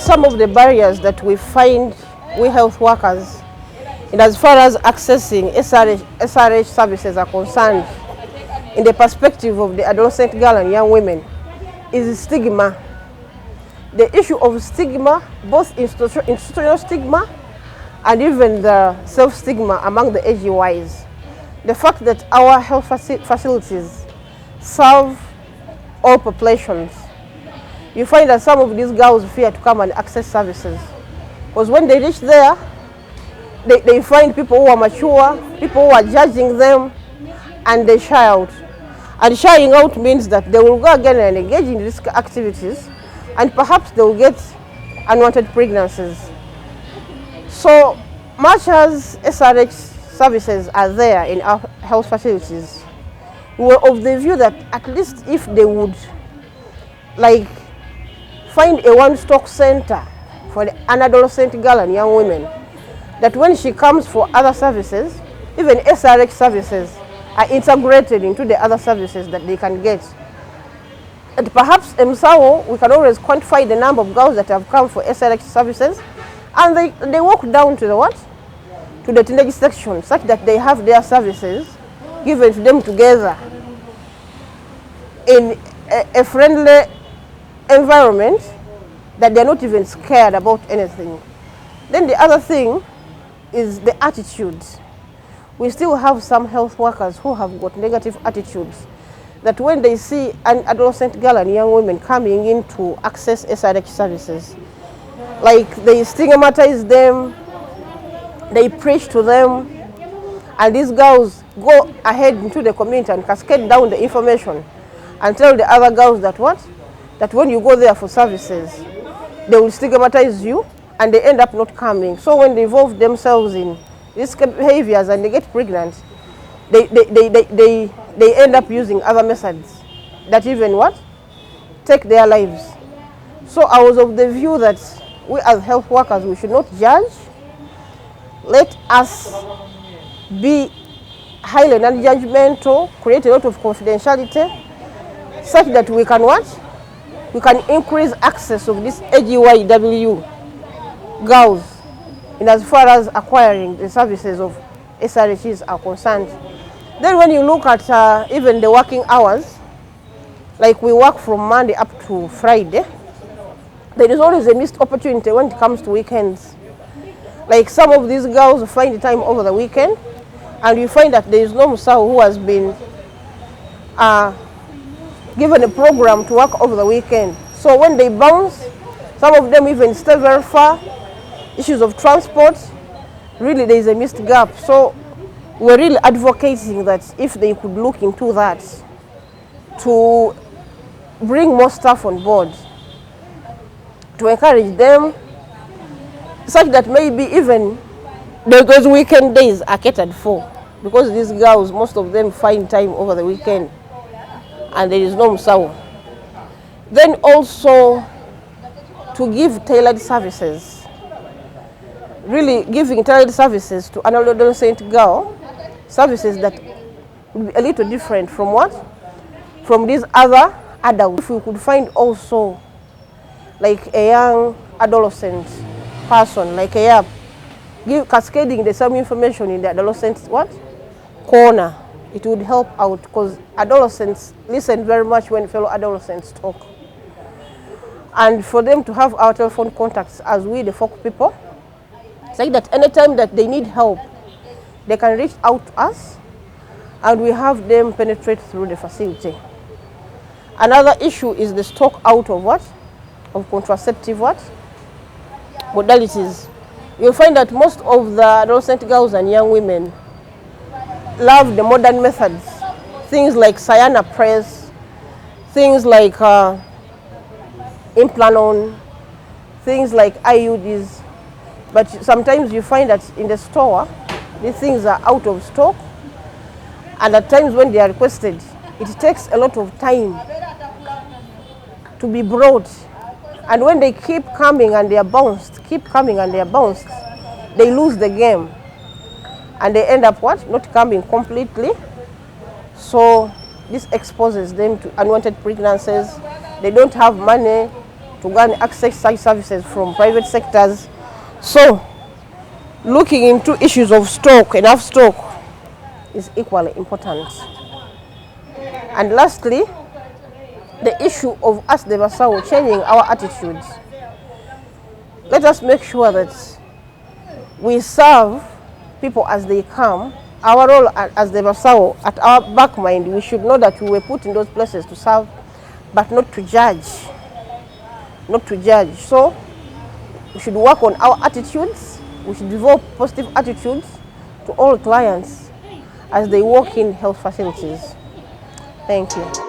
some of the barriers that we find, we health workers, and as far as accessing SRH services are concerned, in the perspective of the adolescent girl and young women, is stigma. The issue of stigma, both institutional stigma and even the self-stigma among the AGYs. The fact that our health facilities serve all populations. You find that some of these girls fear to come and access services, because when they reach there, they find people who are mature, people who are judging them, and they shy out. And shying out means that they will go again and engage in risk activities, and perhaps they will get unwanted pregnancies. So much as SRH services are there in our health facilities, we were of the view that at least if they would find a one-stop center for an adolescent girl and young women, that when she comes for other services, even SRH services are integrated into the other services that they can get. And perhaps MSAO, we can always quantify the number of girls that have come for SRH services, and they walk down to the what? To the teenage section, such that they have their services given to them together in a friendly environment, that they're not even scared about anything. Then the other thing is the attitude. We still have some health workers who have got negative attitudes, that when they see an adolescent girl and young women coming in to access SRH services, they stigmatize them, they preach to them, and these girls go ahead into the community and cascade down the information and tell the other girls that what? That when you go there for services, they will stigmatize you and they end up not coming. So when they involve themselves in risky behaviors and they get pregnant, they end up using other methods that even what? Take their lives. So I was of the view that we as health workers, we should not judge. Let us be highly non-judgmental, create a lot of confidentiality, such that we can what? We can increase access of these AGYW girls in as far as acquiring the services of SRHs are concerned. Then when you look at even the working hours, like we work from Monday up to Friday, there is always a missed opportunity when it comes to weekends. Like some of these girls find the time over the weekend, and you find that there is no MSAO who has been given a program to work over the weekend. So when they bounce, some of them even stay very far. Issues of transport, really there is a missed gap. So we're really advocating that if they could look into that, to bring more staff on board, to encourage them, such that maybe even those weekend days are catered for, because these girls, most of them find time over the weekend and there is no MSAO. Then also to give tailored services, really giving tailored services to an adolescent girl, services that would be a little different from what? From these other adults. If we could find also like a young adolescent person, like a cascading the same information in the adolescent what? Corner, it would help out, because adolescents listen very much when fellow adolescents talk. And for them to have our telephone contacts as we, the folk people, it's like that anytime that they need help, they can reach out to us and we have them penetrate through the facility. Another issue is the stock out of what? Of contraceptive what? Modalities. You'll find that most of the adolescent girls and young women love the modern methods. Things like cyana press, things like implanon, things like IUDs. But sometimes you find that in the store, these things are out of stock. And at times when they are requested, it takes a lot of time to be brought. And when they keep coming and they are bounced, they lose the game. And they end up what? Not coming completely. So this exposes them to unwanted pregnancies. They don't have money to go and access such services from private sectors. So looking into issues of stock, enough stock, is equally important. And lastly, the issue of us, the Basau, changing our attitudes. Let us make sure that we serve people as they come. Our role as the Basau, at our back mind, we should know that we were put in those places to serve, but not to judge. Not to judge. So we should work on our attitudes. We should develop positive attitudes to all clients as they walk in health facilities. Thank you.